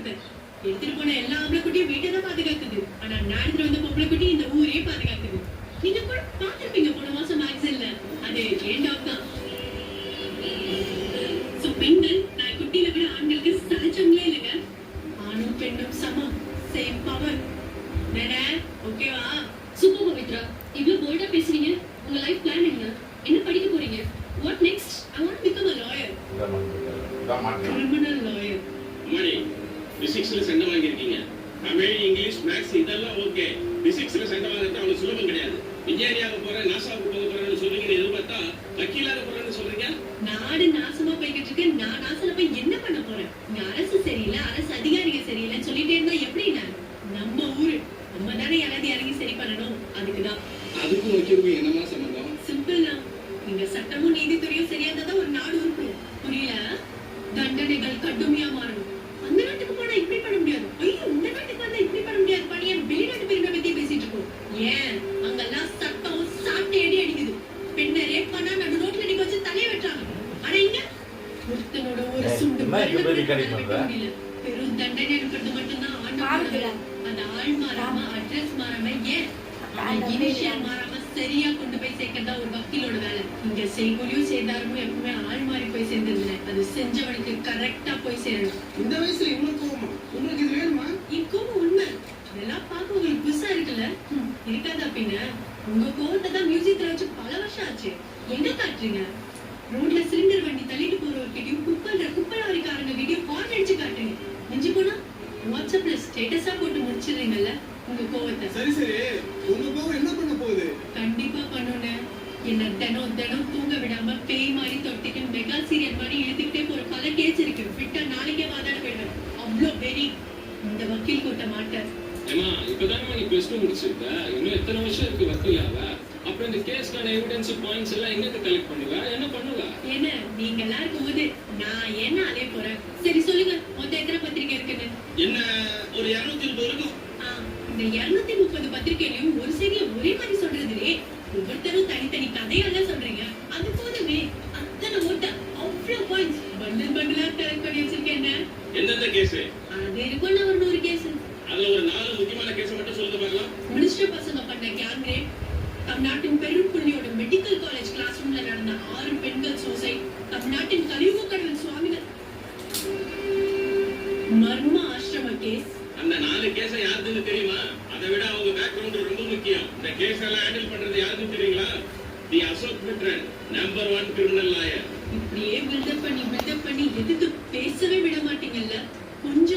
பார்த்தேன். எடுத்துட்டு போன எல்லா ஆம்பளை குட்டியும் வீட்டை தான் பாதுகாக்குது. ஆனா நான் எடுத்துட்டு வந்த பொம்பளை குட்டி இந்த ஊரே பாதுகாக்குது. நீங்க கூட பார்த்திருப்பீங்க போன மாசம் மேக்ஸின்ல. அது ஏன் டாக் தான். சோ பெண்கள் நான் குட்டியில விட ஆண்களுக்கு சகஜங்களே இல்லைங்க. ஆணும் பெண்ணும் சமம். Same power. ஓகேவா? சூப்பர் பவித்ரா, இவ்வளவு போல்டா பேசுறீங்க. உங்க லைஃப் பிளான் என்ன படிக்க போறீங்க? What next? I want to become a lawyer. Criminal lawyer. அம்மாடி, பிசிக்ஸ்ல சண்டை வாங்கியிருக்கீங்க. தமிழ், இங்கிலீஷ், மேக்ஸ் இதெல்லாம் ஓகே. பிசிக்ஸ்ல சண்டை வாங்குறது அவ்வளவு சுலபம் கிடையாது. இன்ஜினியரியாக போறேன், நாசாவுக்கு போக போறேன்னு சொல்றீங்க. எதிர்பார்த்தா வக்கீலாக போறேன்னு சொல்றீங்க. நாடு நாசமா போய்கிட்டு இருக்கு. நான் நாசமா போய் என்ன பண்ண போறேன்? இங்க அரசு சரியில்லை, அரசு அதிகாரிகள் சரியில்லைன்னு சொல்லிட்டே இருந்தா எப்படி? நம்ம ஊரு நம்ம தானே யாராவது இறங்கி சரி பண்ணணும். அதுக்குதான். அதுக்கும் வக்கீலுக்கும் என்னமா சம்பந்தம்? சிம்பிள் தான். இங்க சட்டமும் நீதித்துறையும் சரியா இருந்தா ஒரு நாடு உருப்படும். புரியல? தண்டனைகள் கடுமையா மாறணும். அந்த நாட்டுக்கு போனா இப்படி பண்ண முடியாது. ஐயோ, இந்த நாட்டுக்கு வந்தா இப்படி பண்ண முடியாது. பணியன் வெளிநாட்டு பெருமை பத்தி பேசிட்டு இருக்கோம். ஏன் அங்கெல்லாம் சட்டம் சாட்டை அடி அடிக்குது. பெண்ணை ரேப் பண்ணா நடு ரோட்ல நிக்க வச்சு தலைய வெட்டுறாங்க. ஆனா இங்க ஒருத்தனோட ஒரு சுண்டு பெரும் தண்டனை இருக்கிறது மட்டும்தான் ஆண்டு. அந்த ஆள் மாறாம அட்ரஸ் மாறாம ஏன் இனிஷியல் மாறாம சரியா கொண்டு போய் சேர்க்கறதா ஒரு வக்கீலோட வேலை. இங்க செய்கூலியும் சேதாரமும் எப்பவுமே ஆள் மாறி போய் சேர்ந்ததில்லை. அது செஞ்சவனுக்கு கரெக்டா போய் சேரணும். இந்த வயசுல இவ்வளவு கோவமா? உங்களுக்கு இது வேணுமா? கோவம் உண்மை. இதெல்லாம் பார்க்க உங்களுக்கு புதுசா இருக்குல்ல? இருக்காதா பின்ன? உங்க கோவத்தை தான் மியூசியத்துல வச்சு பல வருஷம் ஆச்சு. எங்க காட்டுறீங்க? ரோட்ல சிலிண்டர் வண்டி தள்ளிட்டு போறவர்கிட்டயும் குப்பலாரிக்காரங்க கிட்டயும் ஹார்ன் அடிச்சு காட்டுறீங்க. மிஞ்சி போனா வாட்ஸ்அப்ல ஸ்டேட்டஸா போட்டு முடிச்சிடுறீங்கல்ல உங்க கோவத்தை. சரி சரி, உங்க கோவம் என்ன பண்ண போகுது? கண்டிப்பா பண்ணுங்க. என்ன தினம் தூங்க விடாம பேய் மாதிரி தொட்டிட்டு மெகா சீரியல் மாதிரி இழுத்துக்கிட்டே போற பல கேஸ் இருக்கு. விட்டா நாளைக்கே வாதாட போயிடுவேன். அவ்வளோ வெறி. இந்த வக்கீல் கூட்ட மாட்டேன். ஏமா, இப்பதானே நீ +2 முடிச்சிருக்க. இன்னும் எத்தனை வருஷம் இருக்கு வக்கீலாவ? அப்புறம் இந்த கேஸ்க்கான எவிடன்ஸ் பாயிண்ட்ஸ் எல்லாம் எங்க கலெக்ட் பண்ணுவ? என்ன பண்ணுவ? என்ன நீங்க எல்லாம் இருக்கும்போது நான் என்ன அலைய போறேன்? சரி சொல்லுங்க, மொத்தம் எத்தனை பத்திரிக்கை இருக்குன்னு? என்ன, ஒரு 230 இருக்கும். இந்த 230 பத்திரிக்கையிலும் ஒரு செய்தியை ஒரே மாதிரி சொல்றதுலே ஒவ்வொருத்தரும் தனித்தனி கதையெல்லாம் சொல்றீங்க. அது போதுமே. அத்தனை ஓட்ட அவ்வளவு பாயிண்ட்ஸ் பண்டிலா கலெக்ட் பண்ணி வச்சிருக்கேன். எந்தெந்த கேஸ்? அது இருக்கும் ஒரு 100 கேஸ். அதுல ஒரு 4 முக்கியமான கேஸ் மட்டும் சொல்லுங்க பார்க்கலாம். மினிஸ்டர் பசங்க பண்ண கேங் ரேப், தமிழ்நாட்டின் பெரும்புள்ளியோட மெடிக்கல் காலேஜ் கிளாஸ் ரூம்ல நடந்த 6 பெண்கள் சூசைட், தமிழ்நாட்டின் கலியுக கடவுள் சுவாமிகள் மர்ம ஆசிரம கேஸ். அந்த 4 கேஸ யாருக்கு தெரியுமா? அதை விட அவங்க பேக்ரவுண்ட் ரொம்ப முக்கியம். இந்த கேஸ் எல்லாம் ஹேண்டில் பண்றது யாருக்கு தெரியுங்களா? The Ashok Mithran, number 1 criminal lawyer. இப்படியே பில்டப் பண்ணி எதுக்கு பேசவே விட மாட்டீங்கல்ல? கொஞ்சம்